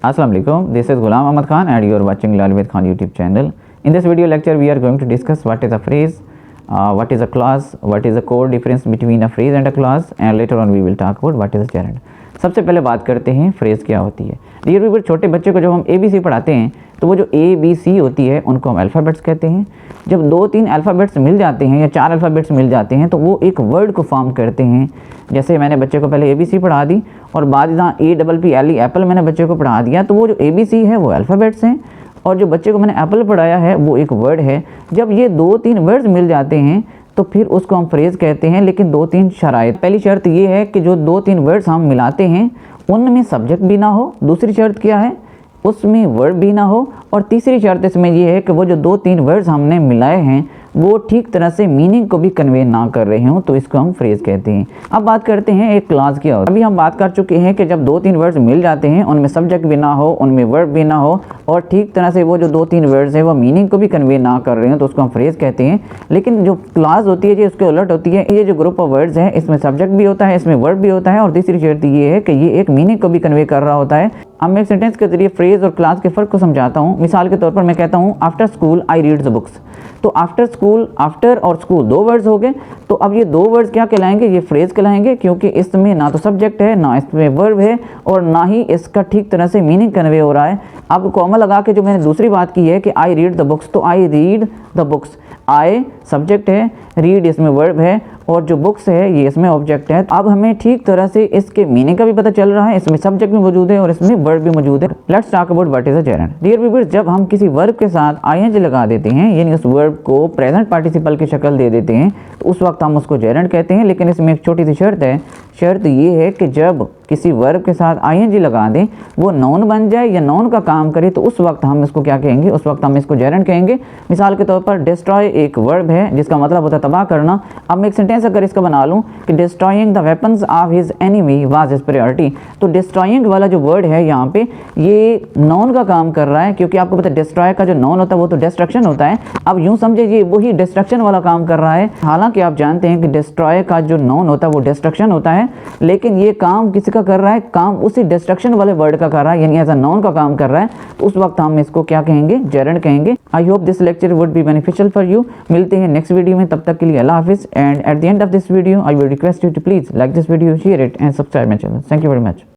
Assalamu alaikum. This is Ghulam Ahmad Khan and you are watching Learn with Khan YouTube channel. In this video lecture, we are going to discuss what is a phrase, what is a clause, what is the core difference between a phrase and a clause, and later on we will talk about what is a gerund. सबसे पहले बात करते हैं phrase क्या होती है। Dear viewer, छोटे बच्चे को जब हम ABC पढ़ाते हैं तो वो जो ABC होती है उनको हम अल्फ़ाबेट्स कहते हैं। जब 2-3 अल्फ़ाबेट्स मिल जाते हैं या 4 अल्फ़ाबेट्स मिल जाते हैं तो वो एक वर्ड को फॉर्म करते हैं। जैसे मैंने बच्चे को पहले ABC पढ़ा दी और बाद में APPLE एप्पल मैंने बच्चे को पढ़ा दिया, तो वो जो ABC है वो अल्फ़ाबेट्स हैं और जो बच्चे को मैंने एप्पल पढ़ाया है वो एक वर्ड है। जब ये 2-3 वर्ड्स मिल जाते हैं तो फिर उसको हम फ्रेज़ कहते हैं, लेकिन 2-3 शराइत। पहली शर्त ये है कि जो 2-3 वर्ड्स हम मिलाते हैं उनमें सब्जेक्ट भी ना हो। दूसरी शर्त क्या है, उसमें वर्ब भी ना हो। और तीसरी शर्त इसमें ये है कि वो जो 2-3 वर्ड्स हमने मिलाए हैं वो ठीक तरह से मीनिंग को भी कन्वे ना कर रहे हों, तो इसको हम फ्रेज़ कहते हैं। अब बात करते हैं एक क्लॉज की। अभी हम बात कर चुके हैं कि जब 2-3 वर्ड्स मिल जाते हैं उनमें सब्जेक्ट भी ना हो, उनमें वर्ब भी ना हो और ठीक तरह से वो जो 2-3 वर्ड्स हैं वो मीनिंग को भी कन्वे ना कर रहे हो, तो उसको हम फ्रेज़ कहते हैं। लेकिन जो क्लॉज होती है जी उसके उलट होती है। ये जो ग्रुप ऑफ वर्ड्स हैं इसमें सब्जेक्ट भी होता है, इसमें वर्ब भी होता है और तीसरी शर्त ये है कि ये एक मीनिंग को भी कन्वे कर रहा होता है। अब मैं एक सेंटेंस के जरिए फ्रेज़ और क्लॉज के फ़र्क को समझाता हूँ। मिसाल के तौर पर मैं कहता हूँ after school I read the books. तो आफ्टर स्कूल, आफ्टर और स्कूल 2 वर्ड्स हो गए। तो अब ये 2 वर्ड्स क्या कहलाएंगे, ये फ्रेज़ कहलाएंगे, क्योंकि इसमें ना तो सब्जेक्ट है, ना इसमें वर्ब है और ना ही इसका ठीक तरह से मीनिंग कन्वे हो रहा है। अब कॉमा लगा के जो मैंने दूसरी बात की है कि आई रीड द बुक्स, तो I read the books, I subject है, रीड इसमें वर्ब है और जो बुक्स है ये इसमें ऑब्जेक्ट है। अब हमें ठीक तरह से इसके मीनिंग का भी पता चल रहा है, इसमें सब्जेक्ट भी मौजूद है और इसमें वर्ब भी मौजूद है। Let's talk about what is a gerund. Dear viewers, जब हम किसी वर्ब के साथ आईएनजी लगा देते हैं यानी उस वर्ब को प्रेजेंट पार्टिसिपल की शक्ल दे देते हैं तो उस वक्त हम उसको जेरंड कहते हैं। लेकिन इसमें एक छोटी सी शर्त है। शर्त ये है कि जब किसी वर्ब के साथ आईएनजी लगा दें, वो नाउन बन जाए या नाउन का काम करे, तो उस वक्त हम इसको क्या कहेंगे, उस वक्त हम इसको जेरंड कहेंगे। मिसाल के तौर पर डिस्ट्रॉय एक वर्ब है जिसका मतलब होता है तबाह करना। अब मैं एक सेंटेंस अगर इसका बना लूँ कि destroying the weapons of his enemy was his priority, तो डिस्ट्रॉइंग वाला जो वर्ड है यहाँ पे ये नाउन का काम कर रहा है, क्योंकि आपको पता है डिस्ट्रॉय का जो नाउन होता है वो तो डिस्ट्रक्शन होता है। अब यूँ समझे ये वही डिस्ट्रक्शन वाला काम कर रहा है। हालांकि आप जानते हैं कि डिस्ट्रॉय का जो नाउन होता है वो डिस्ट्रक्शन होता है, लेकिन ये काम किसी का कर रहा है, काम उसी डिस्ट्रक्शन वाले वर्ड का कर रहा है, यानी एज अ नाउन का काम कर रहा है। तो उस वक्त हम इसको क्या कहेंगे, जेरंड कहेंगे। I hope this lecture would be beneficial for you. मिलते हैं नेक्स्ट वीडियो में, तब तक के लिए अल्लाह हाफिज़। And at the end of this video I will request you to please like this video, share it and subscribe my channel. Thank you very much.